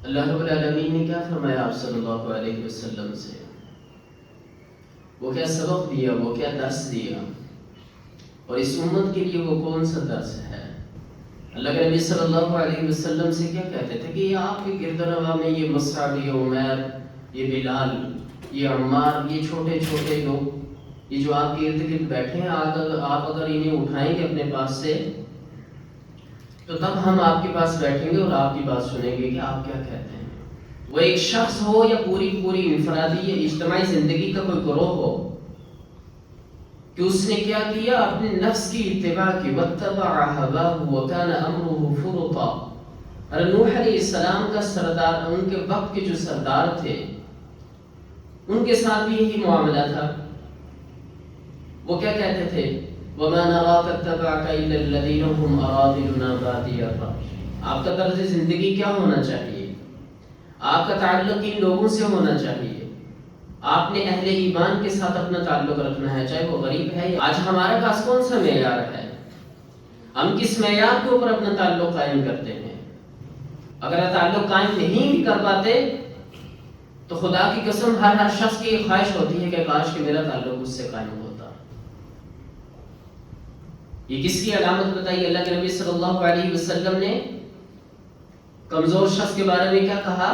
اللہ رب العالمین نے کیا فرمایا آپ صلی اللہ علیہ وسلم سے؟ وہ کیا سبق دیا، وہ کیا درس دیا، اور اس امت کے لیے وہ کون سا درس ہے؟ اللہ کے نبی صلی اللہ علیہ وسلم سے کیا کہتے تھے کہ یہ آپ کے گرد و نواح میں یہ مصعب، یہ عمیر، یہ بلال، یہ عمار، یہ چھوٹے چھوٹے لوگ، یہ جو آپ کے ارد گرد بیٹھے ہیں، آپ اگر انہیں اٹھائیں گے اپنے پاس سے تو تب ہم آپ کے پاس بیٹھیں گے اور آپ کی بات سنیں گے کہ آپ کیا کہتے ہیں۔ وہ ایک شخص ہو یا پوری انفرادی یا اجتماعی زندگی کا کوئی گروہ ہو کہ اس نے کیا کیا، اپنے نفس کی اتباع کی، واتبع هواه وكان امره فرطا۔ نوح علیہ السلام کا سردار، ان کے وقت کے جو سردار تھے، ان کے ساتھ بھی یہی معاملہ تھا۔ وہ کیا کہتے تھے؟ وَمَا نَرَاكَ اتَّبَعَكَ إِلَّا الَّذِينَ هُمْ أَرَاذِلُنَا بَادِيَ الرَّأْيِ۔ آپ کا طرز زندگی کیا ہونا چاہیے؟ آپ کا تعلق ان لوگوں سے ہونا چاہیے۔ آپ نے اہل ایمان کے ساتھ اپنا تعلق رکھنا ہے، چاہے وہ غریب ہے۔ آج ہمارے پاس کون سا معیار ہے؟ ہم کس معیار کے اوپر اپنا تعلق قائم کرتے ہیں؟ اگر تعلق قائم نہیں بھی کر پاتے تو خدا کی قسم ہر شخص کی یہ خواہش ہوتی ہے کہ کاش کہ میرا تعلق اس سے قائم ہوتا۔ یہ کس کی علامت بتائی؟ اللہ کے نبی صلی اللہ علیہ وسلم نے کمزور شخص کے بارے میں کیا کہا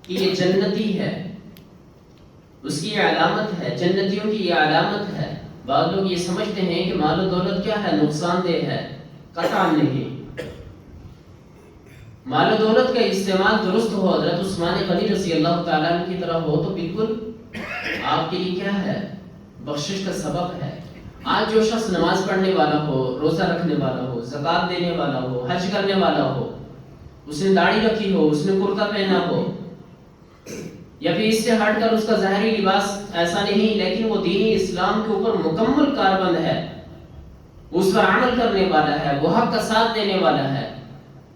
کہ یہ جنتی ہے، اس کی یہ علامت ہے، جنتیوں کی یہ علامت ہے۔ بعض لوگ یہ سمجھتے ہیں کہ مال و دولت کیا ہے، نقصان دہ ہے، قطعا نہیں۔ مال و دولت کا استعمال درست ہو، حضرت عثمان غنی رضی اللہ تعالیٰ عنہ کی طرح ہو تو بالکل آپ کے لیے کیا ہے، بخشش کا سبب ہے۔ آج جو شخص نماز پڑھنے والا ہو، روزہ رکھنے والا ہو، زکوٰۃ دینے والا ہو، حج کرنے والا ہو، اس نے داڑھی رکھی ہو، اس نے کرتا پہنا ہو، یا پھر اس سے ہٹ کر اس کا ظاہری لباس ایسا نہیں لیکن وہ دینی اسلام کے اوپر مکمل کاربند ہے، اس پر عمل کرنے والا ہے، وہ حق کا ساتھ دینے والا ہے،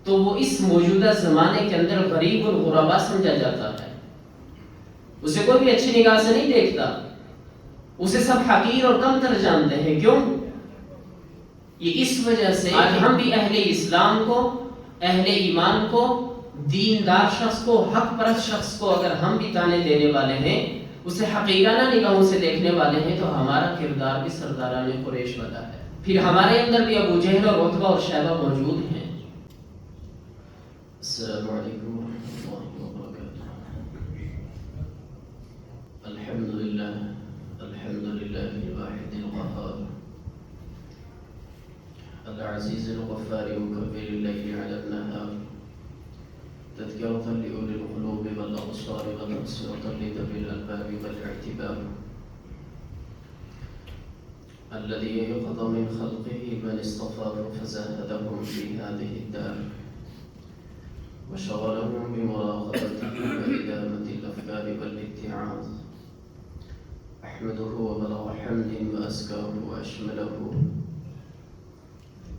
تو وہ اس موجودہ زمانے کے اندر غریب الغربا سمجھا جاتا ہے۔ اسے کوئی بھی اچھی نگاہ سے نہیں دیکھتا، اسے سب حقیر اور کم تر جانتے ہیں۔ کیوں؟ یہ اس وجہ سے آج ہم بھی اہل اسلام کو، اہل ایمان کو، دیندار شخص کو، حق پرست شخص کو اگر ہم بھی تانے دینے والے ہیں، اسے حقیرانہ نگاہوں سے دیکھنے والے ہیں، تو ہمارا کردار بھی سرداران قریش والا ہے۔ پھر ہمارے اندر بھی ابو جہل اور عتبہ اور شیبہ موجود ہیں۔ السلام علیکم ورحمۃ اللہ وبرکاتہ۔ الحمدللہ الواحد القہار العزیز الغفار مکبر اللیل علی النہار تذکرة لأولی القلوب والأبصار وتبصرة لذوی الألباب والاعتبار الذي يقضى من خلقه من اصطفاه فزاهدهم في هذه الدار وشغلهم بمراقبته وإدامة الأفكار والاتعاظ أحمده وبلغ حمد وأزكاه وأشمله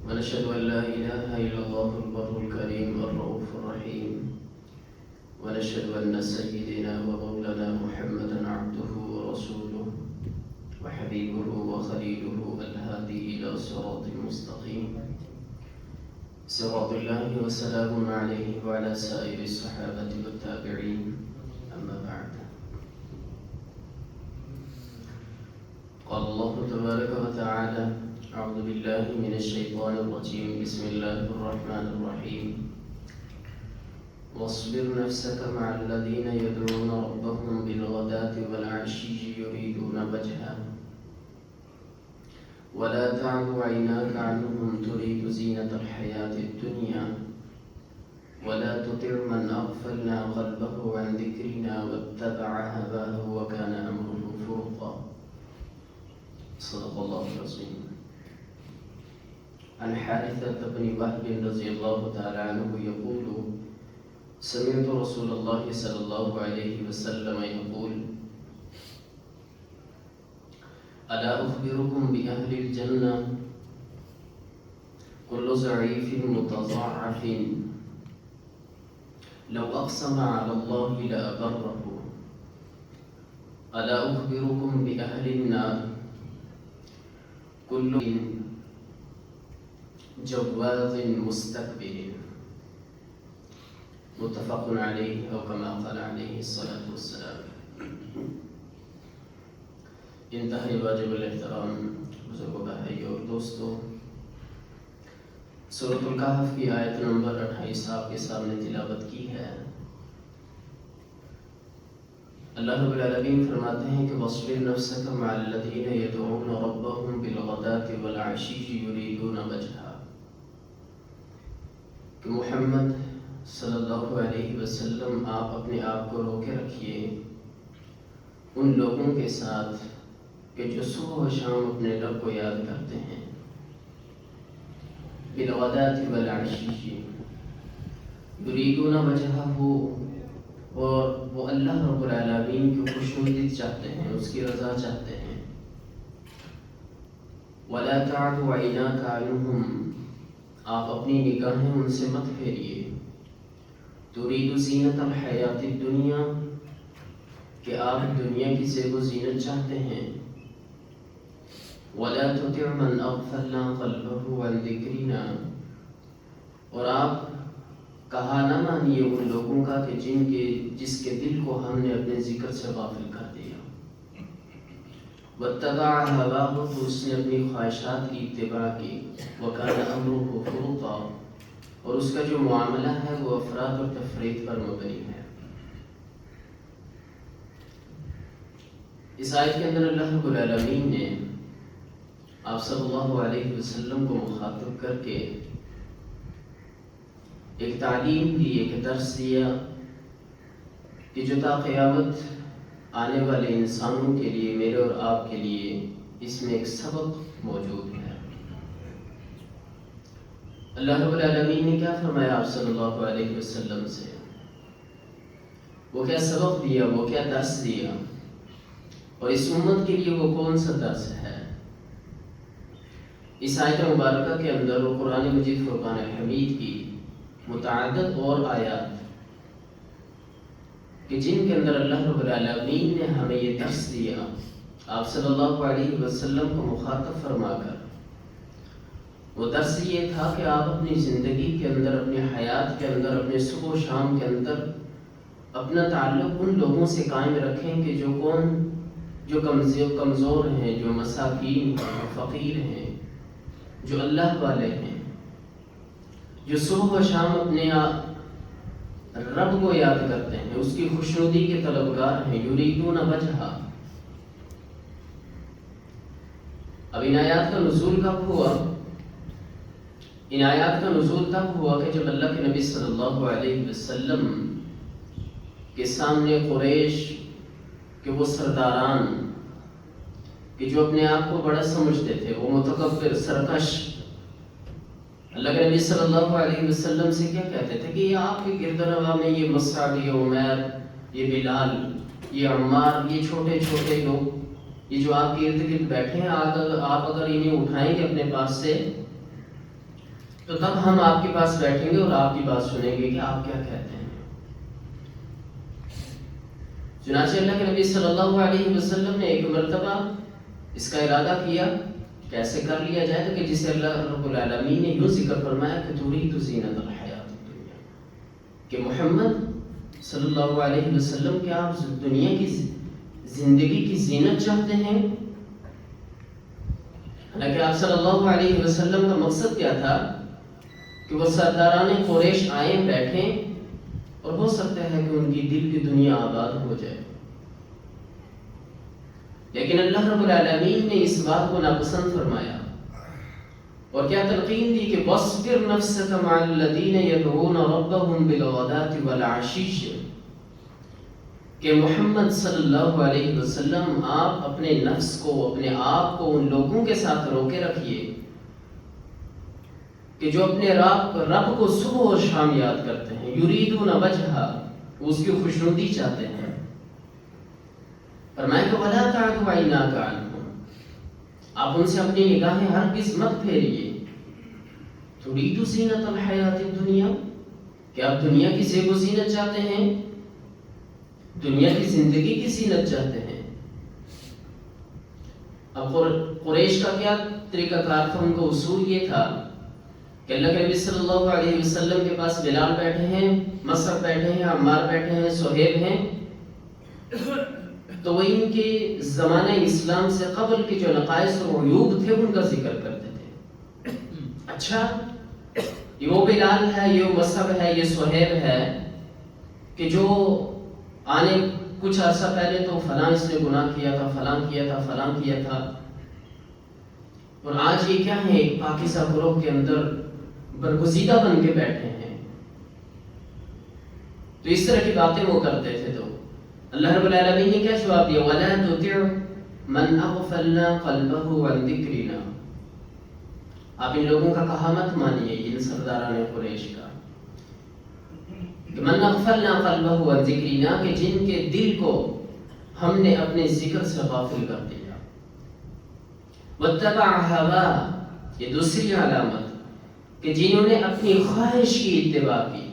ونشهد أن لا إله إلا الله البر الكريم الرؤوف الرحيم ونشهد أن سيدنا ومولانا محمدا عبده ورسوله وحبيبه وخليله الهادي إلى صراط مستقيم صراط الله وسلام عليه وعلى سائر الصحابة والتابعين أما بعد قال الله تبارك وتعالى أعوذ بالله من الشيطان الرجيم بسم الله الرحمن الرحيم واصبر نفسك مع الذين يدعون ربهم بالغداة والعشي يريدون وجهه ولا تعد عيناك عنهم تريد زينة الحياة الدنيا ولا تطع من أغفلنا قلبه عن ذكرنا واتبع هواه وكان أمره فرطا صدق الله العظيم عن حارثة بن وهب رضي الله تعالى عنه يقول سمعت رسول الله صلى الله عليه وسلم يقول ألا أخبركم بأهل الجنة كل ضعيف متضعف لو أقسم على الله لأبره ألا أخبركم بأهل النار كل جواز مستكبر متفق علیہ او کما قال علیہ الصلاۃ والسلام۔ انتہائی واجب الاحترام بزرگوں بھائیوں اور دوستوں، سورۃ الکہف کی آیت نمبر 28 آپ کے سامنے تلاوت کی ہے۔ اللہ رب العالمین فرماتے ہیں کہ وَاصْبِرْ نَفْسَكَ مَعَ الَّذِينَ يَدْعُونَ رَبَّهُمْ بِالْغَدَاةِ وَالْعَشِيِّ يُرِيدُونَ وَجْهَهُ، کہ محمد صلی اللہ علیہ وسلم آپ اپنے آپ کو روکے رکھیے ان لوگوں کے ساتھ کہ جو صبح و شام اپنے رب کو یاد کرتے ہیں، بالغداة والعشی یریدون وجہہ، اور وہ اللہ رب العالمین کی خوشنودی چاہتے ہیں، اس کی رضا چاہتے ہیں۔ ولا تعد عیناک عنہم، آپ اپنی نگاہیں ان سے مت پھیریے۔ ترید زینت الحیات الدنیا، کہ آپ دنیا کی زیب و زینت چاہتے ہیں۔ ولا تطع من اغفلنا قلبه عن ذکرنا، اور آپ کہا نہ مانیے ان لوگوں کا کہ جس کے دل کو ہم نے اپنے ذکر سے غافل کر دیا۔ واتبع هواه، تو اس نے اپنی خواہشات کی اتباع کی۔ وکان امره فرطا، اور اس کا جو معاملہ ہے وہ افراد اور تفریط پر مبنی ہے۔ اس آیت کے اندر اللہ رب العالمین نے آپ صلی اللہ علیہ وسلم کو مخاطب کر کے ایک تعلیم دی، ایک درس دیا کہ جو تا قیامت آنے والے انسانوں کے لیے، میرے اور آپ کے لیے اس میں ایک سبق موجود ہے۔ اللہ رب العالمین نے کیا فرمایا آپ صلی اللہ علیہ وسلم سے، وہ کیا سبق دیا، وہ کیا درس دیا، اور اس امت کے لیے وہ کون سا درس ہے۔ اس آیت مبارکہ کے اندر وہ قرآن مجید فرقان حمید کی متعدد اور آیات کہ جن کے اندر اللہ رب العالمین نے ہمیں یہ درس دیا، آپ صلی اللہ علیہ وسلم کو مخاطب فرما کر، وہ درس یہ تھا کہ آپ اپنی زندگی کے اندر، اپنی حیات کے اندر، اپنے صبح و شام کے اندر اپنا تعلق ان لوگوں سے قائم رکھیں کہ جو کمزور ہیں، جو مساکین ہیں، جو فقیر ہیں، جو اللہ والے ہیں، جو صبح و شام اپنے رب کو یاد کرتے ہیں، اس کی خوشنودی کے طلبگار ہیں۔ یریدون وجہہ۔ اب ان آیات کا نزول کب ہوا؟ ان آیات کا نزول تب ہوا کہ جب اللہ کے نبی صلی اللہ علیہ وسلم کے سامنے قریش کہ وہ سرداران کہ جو اپنے آپ کو بڑا سمجھتے تھے، وہ متکبر، سرکش، اللہ کے نبی صلی اللہ علیہ وسلم سے کیا کہتے تھے کہ یہ آپ کے گرد و نواح میں یہ مصعب، یہ عمیر، یہ بلال، یہ عمار، یہ چھوٹے چھوٹے لوگ، یہ جو آپ کے ارد گرد بیٹھے ہیں، آپ اگر انہیں اٹھائیں گے اپنے پاس سے تو تب ہم آپ کے پاس بیٹھیں گے اور آپ کی بات سنیں گے کہ آپ کیا کہتے ہیں۔ چنانچہ اللہ کے نبی صلی اللہ علیہ وسلم نے ایک مرتبہ اس کا ارادہ کیا کیسے کر لیا جائے، تو کہ جسے اللہ رب العالمین نے یوں ذکر فرمایا کہ ترید زینت الحیات الدنیا، کہ محمد صلی اللہ علیہ وسلم کیا آپ دنیا کی زندگی کی زینت چاہتے ہیں؟ حالانکہ آپ صلی اللہ علیہ وسلم کا مقصد کیا تھا کہ وہ سرداران قریش آئیں، بیٹھیں، اور ہو سکتا ہے کہ ان کی دل کی دنیا آباد ہو جائے، لیکن اللہ رب العالمین نے اس بات کو ناپسند فرمایا اور کیا تلقین دی کہ وَاصْبِرْ نَفْسَكَ مَعَ الَّذِينَ يَدْعُونَ رَبَّهُمْ بِالْغَدَاةِ وَالْعَشِيِّ، کہ محمد صلی اللہ علیہ وسلم آپ اپنے نفس کو، اپنے آپ کو ان لوگوں کے ساتھ روکے رکھیے کہ جو اپنے رب کو صبح و شام یاد کرتے ہیں۔ یریدون وجہہ، اس کی خوشنودی چاہتے ہیں۔ فرمایا کہ ولا تعد عیناک عنہم، آپ ان سے اپنی نگاہیں ہرگز مت پھیریے۔ ترید زینت الحیات الدنیا، کہ آپ دنیا کی زیب و زینت چاہتے ہیں، دنیا کی زندگی کی زینت چاہتے ہیں۔ اب قریش کا کیا طریقہ کار تھا؟ ان کا اصول یہ تھا کہ اللہ کے نبی صلی اللہ علیہ وسلم کے پاس بلال بیٹھے ہیں، مصعب بیٹھے ہیں، عمار بیٹھے ہیں، صہیب ہیں، تو وہ ان کے زمانہ اسلام سے قبل کے جو نقائص اور عیوب تھے ان کا ذکر کرتے تھے. اچھا یہ وہ بلال ہے، یہ مصعب ہے، یہ صہیب ہے کہ جو آنے کچھ عرصہ پہلے تو فلاں اس نے گناہ کیا تھا، فلاں کیا تھا، فلاں کیا تھا، اور آج یہ کیا ہے ایک پاکیزہ گروہ کے اندر برگزیدہ بن کے بیٹھے ہیں. تو اس طرح کی باتیں وہ کرتے تھے. تو اللہ رب العالمین نے کیا جواب دیا؟ وَلَا تُطِعْ مَنْ أَغْفَلْنَا قَلْبَهُ عَنْ ذِكْرِنَا. آپ ان لوگوں کا کہا مت مانیے، ان سرداران قریش کا، کہ من اغفلنا قلبه عن ذکرنا، کہ جن کے دل کو ہم نے اپنے ذکر سے غافل کر دیا. واتبع هواه، یہ دوسری علامت کہ جنہوں نے اپنی خواہش کی اتباع کی.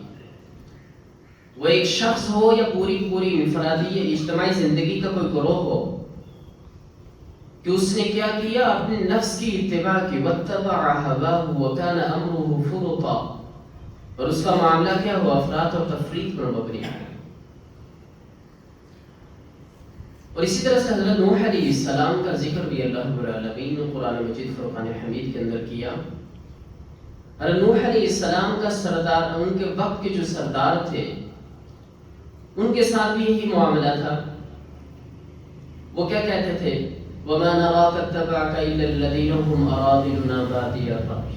وہ ایک شخص ہو یا پوری انفرادی یا اجتماعی زندگی کا کوئی گروہ ہو، کہ اس نے کیا کیا؟ اپنے نفس کی اتباع کی. واتبع هواه وكان امره فرطا، اور اس کا معاملہ کیا ہوا؟ افراط اور تفریط پر مبنی ہے. اور اسی طرح سے حضرت نوح علیہ السلام کا ذکر بھی اللہ رب العالمین نے قرآن مجید فرقان حمید کے اندر کیا. حضرت نوح علیہ السلام کا سردار، ان کے وقت کے جو سردار تھے ان کے ساتھ بھی یہی معاملہ تھا. وہ کیا کہتے تھے؟ وَمَا نَرَاكَ اتَّبَعَكَ إِلَّا الَّذِينَ هُمْ أَرَاذِلُنَا بَادِيَ الرَّأْيِ،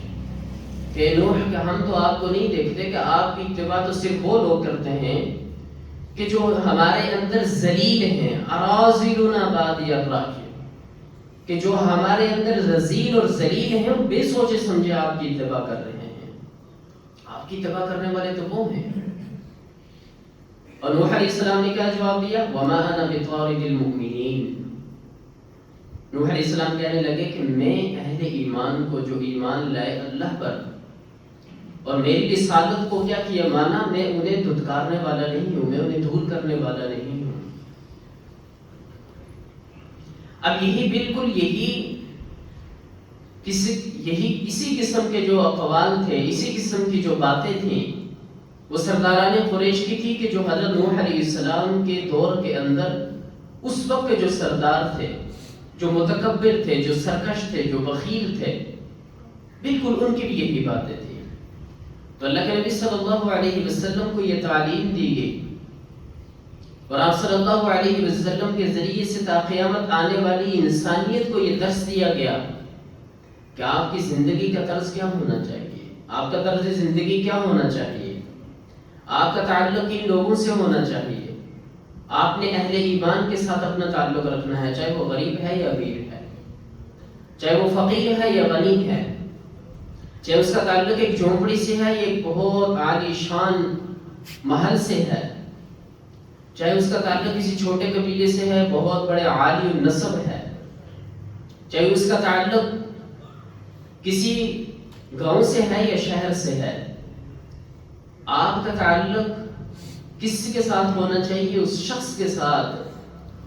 کہ نوح کہ ہم تو آپ کو نہیں دیکھتے کہ آپ کی اتباع تو صرف وہ لوگ کرتے ہیں کہ جو ہمارے اندر ذلیل ہیں. اراذلنا بادی الرأی، کہ جو ہمارے اندر ذلیل اور ذلیل ہیں، وہ بے سوچے سمجھے آپ کی اتباع کر رہے ہیں. آپ کی اتباع کرنے والے تو وہ ہیں. اور نوح علیہ السلام نے کیا جواب دیا؟ وما انا بطارد المؤمنین. نوح علیہ السلام کہنے لگے کہ میں اہل ایمان کو جو ایمان لائے اللہ پر اور میری رسالت کو کیا مانا، میں انہیں دھتکارنے والا نہیں ہوں، میں انہیں دور کرنے والا نہیں ہوں. اب یہی بالکل اسی قسم کے جو اقوال تھے، اسی قسم کی جو باتیں تھیں، وہ سرداران قریش کی تھی کہ جو حضرت نوح علیہ السلام کے دور کے اندر اس وقت کے جو سردار تھے، جو متکبر تھے، جو سرکش تھے، جو بخیل تھے، بالکل ان کی بھی یہی باتیں تھیں. تو اللہ کے نبی صلی اللہ علیہ وسلم کو یہ تعلیم دی گئی اور آپ صلی اللہ علیہ وسلم کے ذریعے سے تا قیامت آنے والی انسانیت کو یہ درس دیا گیا کہ آپ کی زندگی کا طرز کیا ہونا چاہیے، آپ کا طرز زندگی کیا ہونا چاہیے، آپ کا تعلق ان لوگوں سے ہونا چاہیے. آپ نے اہل ایمان کے ساتھ اپنا تعلق رکھنا ہے، چاہے وہ غریب ہے یا امیر ہے، چاہے وہ فقیر ہے یا غنی ہے، چاہے اس کا تعلق ایک جھونپڑی سے ہے یا ایک بہت عالی شان محل سے ہے، چاہے اس کا تعلق کسی چھوٹے قبیلے سے ہے، بہت بڑے عالی النسب ہے، چاہے اس کا تعلق کسی گاؤں سے ہے یا شہر سے ہے. آپ کا تعلق کس کے ساتھ ہونا چاہیے؟ اس شخص کے ساتھ،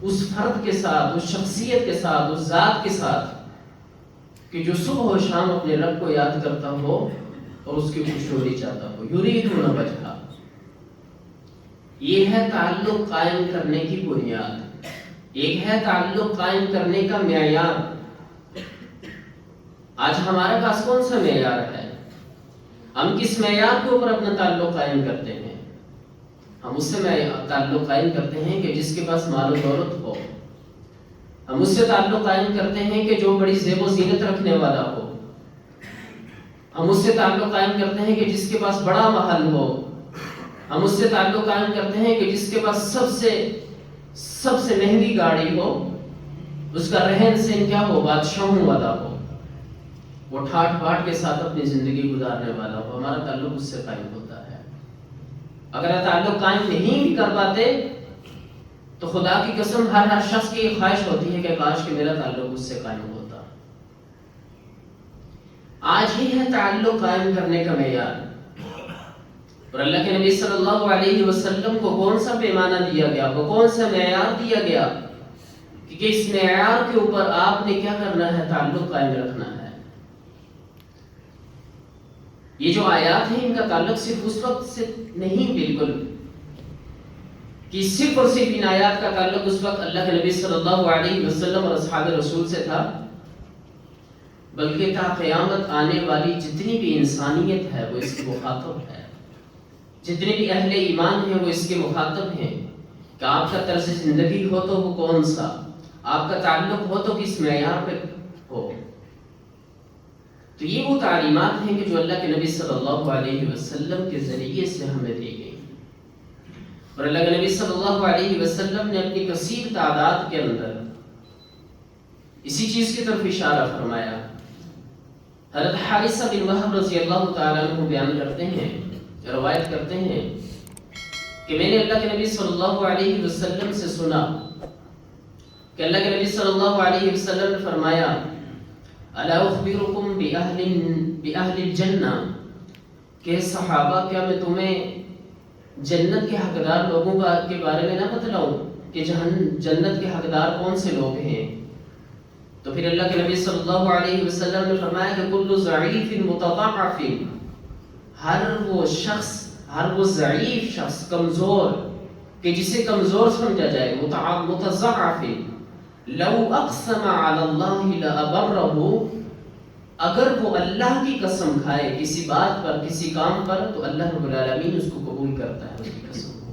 اس فرد کے ساتھ، اس شخصیت کے ساتھ، اس ذات کے ساتھ کہ جو صبح و شام اپنے رب کو یاد کرتا ہو اور اس کی خوشنودی چاہتا ہو. یریدون وجہہ، یہ ہے تعلق قائم کرنے کی بنیاد، ایک ہے تعلق قائم کرنے کا معیار. آج ہمارے پاس کون سا معیار ہے؟ ہم کس معیار کے اوپر اپنا تعلق قائم کرتے ہیں؟ ہم اس سے تعلق قائم کرتے ہیں کہ جس کے پاس مال و دولت ہو. ہم اس سے تعلق قائم کرتے ہیں کہ جو بڑی زیب و زینت رکھنے والا ہو. ہم اس سے تعلق قائم کرتے ہیں کہ جس کے پاس بڑا محل ہو. ہم اس سے تعلق قائم کرتے ہیں کہ جس کے پاس سب سے مہنگی گاڑی ہو، اس کا رہن سہن کیا ہو؟ بادشاہوں والا ہو، وہ ٹھاٹ باٹ کے ساتھ اپنی زندگی گزارنے والا ہو. ہمارا تعلق اس سے قائم ہوتا ہے. اگر تعلق قائم نہیں بھی کر پاتے تو خدا کی قسم ہر شخص کی خواہش ہوتی ہے کہ کاش کہ میرا تعلق اس سے قائم ہوتا. آج ہی ہے تعلق قائم کرنے کا معیار. اور اللہ کے نبی صلی اللہ علیہ وسلم کو کون سا پیمانہ دیا گیا، وہ کون سا معیار دیا گیا کہ اس معیار کے اوپر آپ نے کیا کرنا ہے؟ تعلق قائم رکھنا ہے. یہ جو آیات ہیں ان کا تعلق صرف اس وقت سے نہیں بالکل کہ صرف اور صرف ان آیات کا تعلق اس وقت اللہ کے نبی صلی اللہ علیہ وسلم اور اصحاب رسول سے تھا، بلکہ تا قیامت آنے والی جتنی بھی انسانیت ہے وہ اس کے مخاطب ہے، جتنے بھی اہل ایمان ہیں وہ اس کے مخاطب ہیں کہ آپ کا طرز زندگی ہو تو وہ کون سا، آپ کا تعلق ہو تو کس معیار پہ ہو۔ تو یہ وہ تعلیمات ہیں کہ جو اللہ کے نبی صلی اللہ علیہ وسلم کے ذریعے سے ہمیں دی گئی، اور اللہ کے نبی صلی اللہ علیہ وسلم نے اپنی کثیر تعداد کے اندر اسی چیز کی طرف اشارہ فرمایا۔ حضرت حارثہ بن وہب رضی اللہ تعالیٰ عنہ بیان کرتے ہیں، روایت کرتے ہیں کہ میں نے اللہ کے نبی صلی اللہ علیہ وسلم سے سنا کہ اللہ کے نبی صلی اللہ علیہ وسلم نے فرمایا، الا اخبرکم باہل الجنہ، کہ صحابہ کیا میں تمہیں جنت کے حقدار لوگوں کے بارے میں نہ بتلاؤں کہ جنت کے حقدار کون سے لوگ ہیں؟ تو پھر اللہ کے نبی صلی اللہ علیہ وسلم نے فرمایا کہ کل ضعیف متضعف، ہر وہ ضعیف شخص، کمزور، کہ جسے کمزور سمجھا جائے، متضعف، لو اقسم علی اللہ لابرہ، اگر وہ اللہ کی قسم کھائے کسی بات پر، کسی کام پر، تو اللہ رب العالمین اس کو قبول کرتا ہے، اس کی قسم کو۔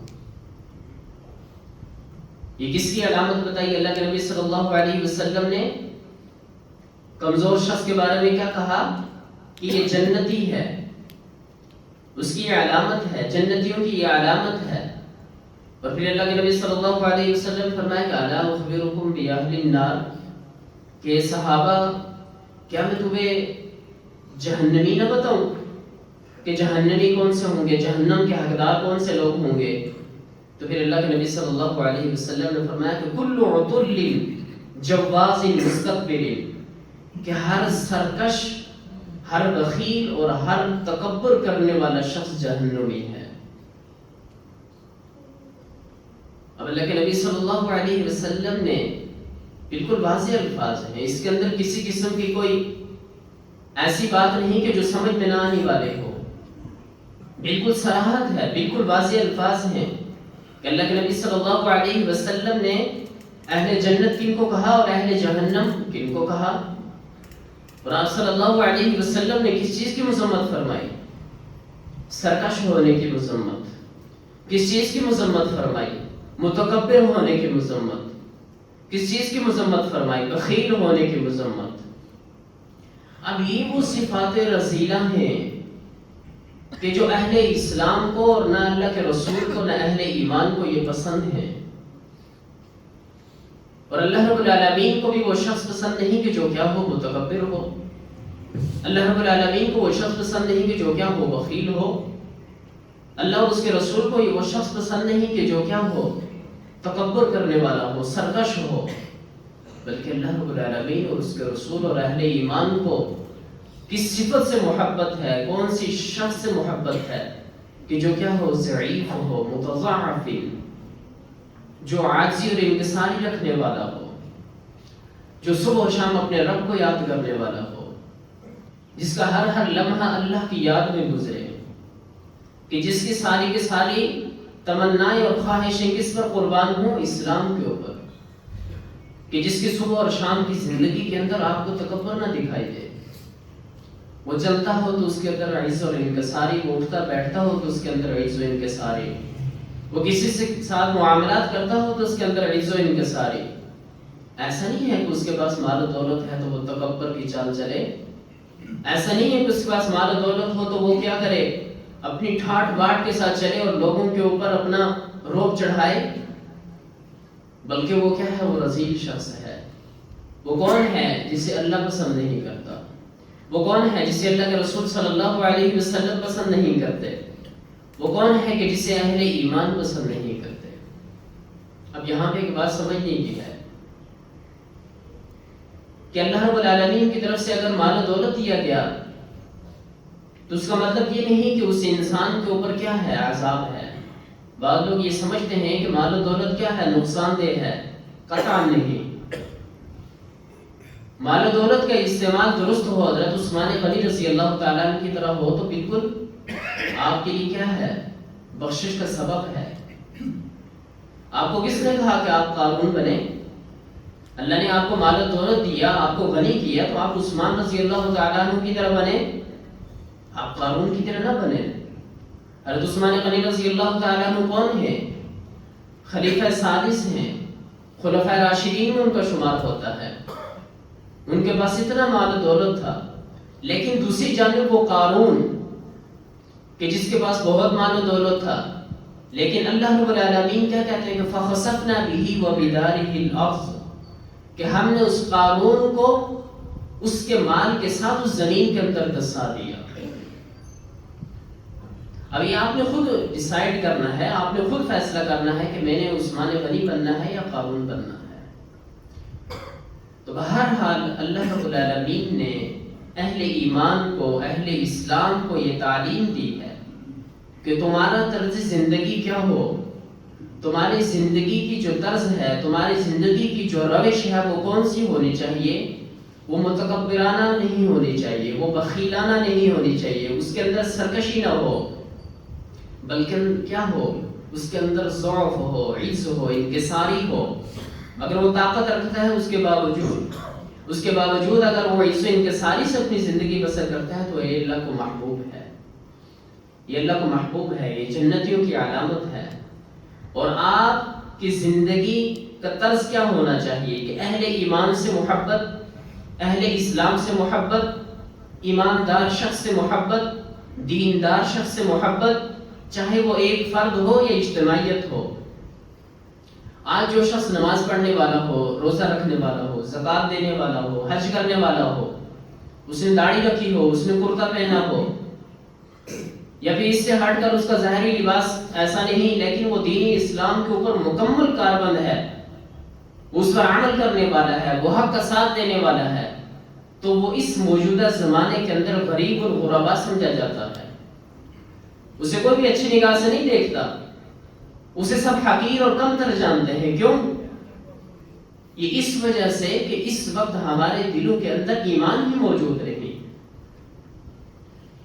یہ کس کی علامت بتائی اللہ کے نبی صلی اللہ علیہ وسلم نے؟ کمزور شخص کے بارے میں کیا کہا کہ یہ جنتی ہے، اس کی یہ علامت ہے، جنتیوں کی یہ علامت ہے۔ اور پھر اللہ کے نبی صلی اللہ علیہ وسلم فرمایا کہ الا اخبرکم باہل النار، کہ صحابہ کیا میں تمہیں جہنمی نہ بتاؤں کہ جہنمی کون سے ہوں گے، جہنم کے حقدار کون سے لوگ ہوں گے؟ تو پھر اللہ کے نبی صلی اللہ علیہ وسلم نے فرمایا کہ کل عتل جواز مستكبر، کہ ہر سرکش، ہر بخیل اور ہر تکبر کرنے والا شخص جہنمی ہے۔ اب اللہ کے نبی صلی اللہ علیہ وسلم نے بالکل واضح الفاظ ہیں، اس کے اندر کسی قسم کی کوئی ایسی بات نہیں کہ جو سمجھ میں نہ آنے والے ہو، بالکل صراحت ہے، بالکل واضح الفاظ ہیں کہ اللہ کے نبی صلی اللہ علیہ وسلم نے اہل جنت کن کو کہا اور اہل جہنم کن کو کہا، اور آپ صلی اللہ علیہ وسلم نے کس چیز کی مذمت فرمائی؟ سرکش ہونے کی مذمت۔ کس چیز کی مذمت فرمائی؟ متکبر ہونے کی مذمت۔ کس چیز کی مذمت فرمائی؟ بخیل ہونے کی مذمت۔ اب یہ وہ صفات رذیلہ ہیں کہ جو اہل اسلام کو اور نہ اللہ کے رسول کو نہ اہل ایمان کو یہ پسند ہیں، اور اللہ رب العالمین کو بھی وہ شخص پسند نہیں کہ جو کیا ہو متکبر ہو، اللہ رب العالمین کو وہ شخص پسند نہیں کہ جو کیا ہو بخیل ہو، اللہ اور اس کے رسول کو وہ شخص پسند نہیں کہ جو کیا ہو تکبر کرنے والا ہو، سرکش ہو، بلکہ اللہ رب العالمین اور اس کے رسول اور اہل ایمان کو کس صفت سے محبت ہے، کون سی شخص سے محبت ہے کہ جو کیا ہو ضعیف ہو، متضعف، جو عاجزی اور انکساری رکھنے والا ہو، جو صبح و شام اپنے رب کو یاد کرنے والا ہو، جس کا ہر لمحہ اللہ کی یاد میں گزرے، کہ جس کی ساری تمنائیں اور خواہشیں کس پر قربان ہوں؟ اسلام کے اوپر، کہ جس کی صبح اور شام کی زندگی کے اندر آپ کو تکبر نہ دکھائی دے، وہ چلتا ہو تو اس کے اندر عجز اور انکساری، وہ اٹھتا بیٹھتا ہو تو اس کے اندر عجز و انکساری، وہ کسی سے ساتھ معاملات کرتا ہو تو اس کے اندر عجز و انکساری۔ ایسا نہیں ہے کہ اس کے پاس مال و دولت ہے تو وہ تکبر کی چال چلے، ایسا نہیں ہے کہ اس کے پاس مال و دولت ہو تو وہ کیا کرے، اپنی ٹھاٹ باٹ کے ساتھ چلے اور لوگوں کے اوپر اپنا روب چڑھائے، بلکہ وہ کیا ہے، وہ رذیل شخص ہے۔ وہ کون ہے جسے اللہ پسند نہیں کرتا؟ وہ کون ہے جسے اللہ کے رسول صلی اللہ علیہ وسلم پسند نہیں کرتے؟ وہ کون ہے کہ جسے اہل ایمان پسند نہیں کرتے؟ اب یہاں پہ ایک بات سمجھنے کی ہے کہ اللہ رب العالمین کی طرف سے اگر مال و دولت دیا گیا تو اس کا مطلب یہ نہیں کہ اس انسان کے اوپر کیا ہے، عذاب ہے۔ بعض لوگ یہ سمجھتے ہیں کہ مال و دولت کیا ہے، نقصان دہ ہے، قطعا نہیں۔ مال و دولت کا استعمال درست ہو، حضرت عثمان غنی رضی اللہ تعالیٰ عنہ کی طرح ہو، تو بالکل آپ کے لیے کیا ہے؟ بخشش کا سبب ہے۔ آپ کو کس نے کہا کہ آپ قارون بنے؟ اللہ نے آپ کو مال و دولت دیا، آپ کو غنی کیا، تو آپ عثمان رضی اللہ تعالیٰ عنہ کی طرح بنے، آپ قارون کی طرح نہ بنے۔ حضرت عثمان غنی رضی اللہ تعالیٰ عنہ کون ہیں؟ خلیفہ سادس ہیں، خلفۂ راشدین میں ان کا شمار ہوتا ہے۔ ان کے پاس اتنا مال و دولت تھا، لیکن دوسری جانب وہ قارون کہ جس کے پاس بہت مال و دولت تھا، لیکن اللہ رب العالمین کیا کہتے ہیں کہ فَخَسَفْنَا بِهِ وَبِدَارِهِ الْأَرْضِ، کہ ہم نے اس قارون کو اس کے مال کے ساتھ اس زمین کے اندر دسا دیا۔ ابھی آپ نے خود ڈیسائیڈ کرنا ہے، آپ نے خود فیصلہ کرنا ہے کہ میں نے عثمان غنی بننا ہے یا قارون بننا ہے۔ تو بہرحال اللہ رب العالمین نے اہل ایمان کو، اہل اسلام کو یہ تعلیم دی ہے کہ تمہارا طرز زندگی کیا ہو، تمہاری زندگی کی جو طرز ہے، تمہاری زندگی کی جو روش ہے وہ کون سی ہونی چاہیے؟ وہ متکبرانہ نہیں ہونی چاہیے، وہ بخیلانہ نہیں ہونی چاہیے، اس کے اندر سرکشی نہ ہو، بلکہ کیا ہو؟ اس کے اندر ضعف ہو، عجز ہو، انکساری ہو۔ اگر وہ طاقت رکھتا ہے اس کے باوجود اگر وہ عجز و انکساری سے اپنی زندگی بسر کرتا ہے تو یہ اللہ کو محبوب ہے، یہ اللہ کو محبوب ہے، یہ جنتیوں کی علامت ہے۔ اور آپ کی زندگی کا طرز کیا ہونا چاہیے کہ اہل ایمان سے محبت، اہل اسلام سے محبت، ایماندار شخص سے محبت، دیندار شخص سے محبت، چاہے وہ ایک فرد ہو یا اجتماعیت ہو۔ آج جو شخص نماز پڑھنے والا ہو، روزہ رکھنے والا ہو، زکوٰۃ دینے والا ہو، حج کرنے والا ہو، اس نے داڑھی رکھی ہو، اس نے کرتا پہنا ہو، یا پھر اس سے ہٹ کر اس کا ظاہری لباس ایسا نہیں، لیکن وہ دینی اسلام کے اوپر مکمل کاربند ہے، اس پر عمل کرنے والا ہے، وہ حق کا ساتھ دینے والا ہے، تو وہ اس موجودہ زمانے کے اندر غریب اور غربا سمجھا جاتا ہے۔ اسے کوئی بھی اچھی نگاہ سے نہیں دیکھتا، اسے سب حقیر اور کم تر جانتے ہیں۔ کیوں؟ یہ اس وجہ سے کہ اس وقت ہمارے دلوں کے اندر ایمان ہی موجود رہی،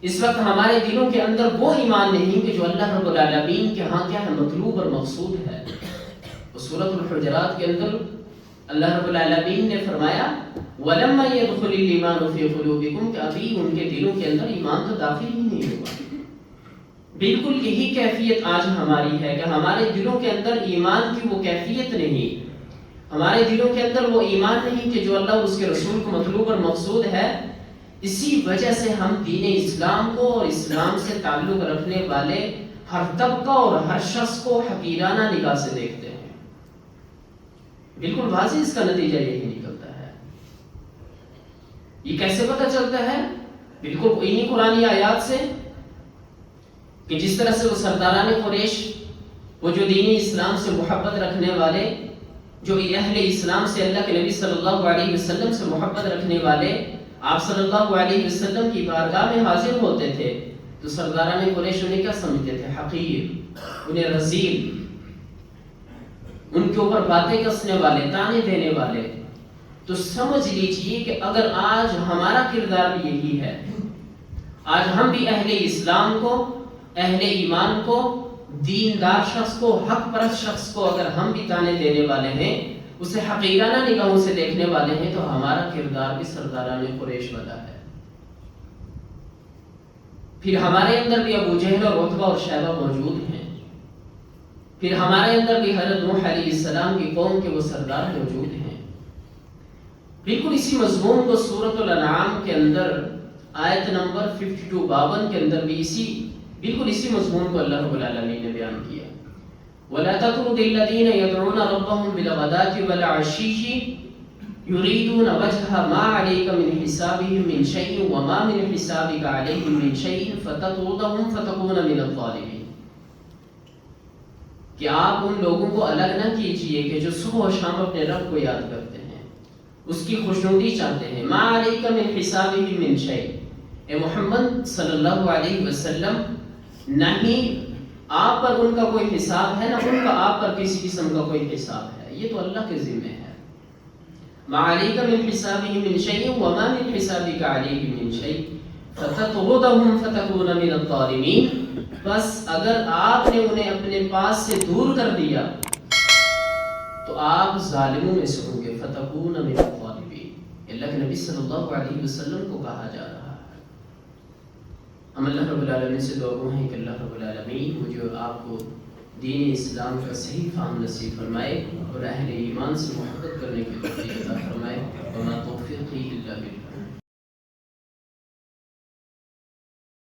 اس وقت ہمارے دلوں کے اندر وہ ایمان نہیں کہ جو اللہ رب العالمین کے ہاں کیا ہے، مطلوب اور مقصود ہے۔ سورۃ الحجرات کے اندر اللہ رب العالمین نے فرمایا وَلَمَّا يَدْخُلِ الْإِيمَانُ فِي قُلُوبِكُمْ، کہ ابھی ان کے دلوں کے اندر ایمان تو داخل ہی نہیں ہوا۔ بالکل یہی کیفیت آج ہماری ہے کہ ہمارے دلوں کے اندر ایمان کی وہ کیفیت نہیں، ہمارے دلوں کے اندر وہ ایمان نہیں کہ جو اللہ اور اس کے رسول کو مطلوب اور مقصود ہے۔ اسی وجہ سے ہم دین اسلام کو اور اسلام سے تعلق رکھنے والے ہر طبقہ اور ہر شخص کو حقیرانہ نگاہ سے دیکھتے ہیں۔ بالکل واضح اس کا نتیجہ یہی نکلتا ہے۔ یہ کیسے پتہ چلتا ہے؟ بالکل انہی قرآنی آیات سے کہ جس طرح سے وہ سرداران قریش، وہ جو دینی اسلام سے محبت رکھنے والے، جو اہل اسلام سے، اللہ کے نبی صلی اللہ علیہ وسلم سے محبت رکھنے والے، آپ صلی اللہ علیہ وسلم کی بارگاہ میں حاضر ہوتے تھے تو سرداران قریش انہیں کیا سمجھتے تھے؟ حقیر، انہیں رذیل، ان کے اوپر باتیں کسنے والے، تانے دینے والے۔ تو سمجھ لیجئے کہ اگر آج ہمارا کردار بھی یہی ہے، آج ہم بھی اہل اسلام کو، اہل ایمان کو، دیندار شخص کو، حق پرست شخص کو اگر ہم بھی تانے دینے والے ہیں، اسے حقیرانہ نگاہوں سے دیکھنے والے ہیں، تو ہمارا کردار بھی سرداران قریش والا ہے۔ پھر ہمارے اندر بھی ابو جہل اور عتبہ اور شیبہ موجود ہیں، پھر ہمارے اندر بھی حضرت نوح علیہ السلام کی قوم کے وہ سردار موجود ہیں۔ بالکل اسی مضمون کو سورۃ الانعام کے اندر آیت نمبر 52 کے اندر بھی بالکل اسی مضمون کو اللہ رب العالمین نے بیان کیا۔ وَلَا تَطْرُدِ الَّذِينَ يَدْعُونَ رَبَّهُمْ بِالْغَدَاةِ وَالْعَشِيِّ يُرِيدُونَ وَجْهَهُ مَا عَلَيْكَ مِنْ حِسَابِهِمْ مِنْ شَيْءٍ وَمَا مِنْ حِسَابِكَ عَلَيْهِمْ مِنْ شَيْءٍ فَتَطْرُدَهُمْ فَتَكُونَ مِنَ الظَّالِمِينَ، کہ آپ ان لوگوں کو الگ نہ کیجئے کہ جو صبح و شام اپنے رب کو یاد کرتے ہیں، اس کی خوشنودی چاہتے ہیں۔ مَا عَلَيْكَ مِنْ حِسَابِهِمْ مِنْ شَيْءٍ، اے محمد صلی اللہ علیہ وسلم، نہیں آپ پر ان کا کوئی حساب ہے، نہ ان کا آپ پر کسی قسم کا کوئی حساب ہے، یہ تو اللہ کے ذمہ ہے۔ ما علیک من حسابہ من شیء وما من حسابک علیہ من شیء فتطردهم فتکون من الظالمین. بس اگر آپ نے انہیں اپنے پاس سے دور کر دیا تو آپ ظالموں میں سے ہوں گے. فتکون من الظالمین، اللہ کے نبی صلی اللہ علیہ وسلم کو کہا جا رہا ہے. ہم اللہ رب العالمین سے دعا گو ہیں کہ اللہ رب العالمین مجھے اور آپ کو دین اسلام کا صحیح فہم نصیب فرمائے اور اہل ایمان سے محبت کرنے کی توفیق عطا فرمائے. وما توفیقی الا باللہ.